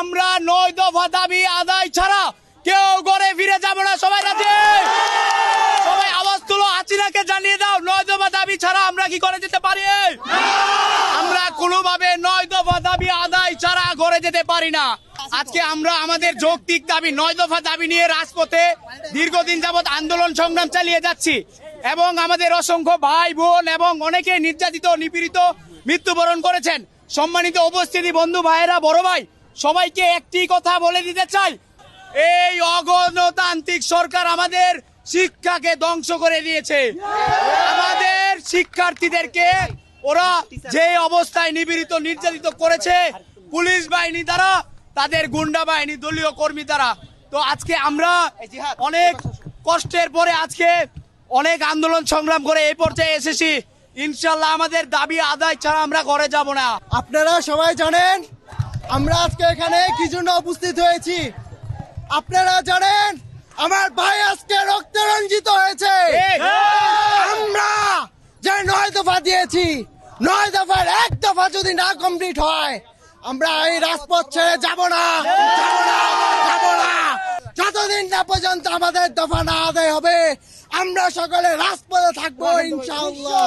আমরা 9 দফা দাবি আদায় ছাড়া কেউ ঘরে ফিরে যাব না। সবাই রাজি? সবাই আওয়াজ তুলো, হাসিনাকে জানিয়ে দাও 9 দফা দাবি ছাড়া আমরা কি করে যেতে পারি? আমরা কোনোভাবে 9 দফা দাবি আদায় ছাড়া ঘরে যেতে পারি না। আজকে আমরা আমাদের যৌক্তিক দাবি 9 দফা দাবি নিয়ে রাজপথে দীর্ঘদিন যাবৎ আন্দোলন সংগ্রাম চালিয়ে যাচ্ছি এবং আমাদের অসংখ্য ভাই বোন এবং অনেকে নির্যাতিত নিপীড়িত মৃত্যুবরণ করেছেন। সম্মানিত উপস্থিতি, বন্ধু ভাইয়েরা, বড় ভাই, সবাইকে একটি কথা বলে দিতে চাই, এই অগণতান্ত্রিক সরকার আমাদের শিক্ষাকে ধ্বংস করে দিয়েছে। আমাদের শিক্ষার্থীদেরকে ওরা যে অবস্থায় নিপীড়িত নির্যাতিত করেছে পুলিশ বাহিনী দ্বারা, তাদের গুন্ডা বাহিনী, দলীয় কর্মী দ্বারা। তো আজকে আমরা অনেক কষ্টের পরে আজকে অনেক আন্দোলন সংগ্রাম করে এই পর্যায়ে এসেছি। ইনশাল্লাহ আমাদের দাবি আদায় ছাড়া আমরা ঘরে যাব না। আপনারা সবাই জানেন আমরা আজকে এখানে কি জন্য উপস্থিত হয়েছি। আপনারা জানেন আমার ভাই আজকে রক্তে রঞ্জিত হয়েছে। আমরা যে 9 দফা দিয়েছি, 9 দফার 1 দফা যদি না কমপ্লিট হয় আমরা এই রাজপথ ছেড়ে যাব না। যতদিন না পর্যন্ত আমাদের দফা না আদায় হবে আমরা সকলে রাজপথে থাকবো ইনশাআল্লাহ।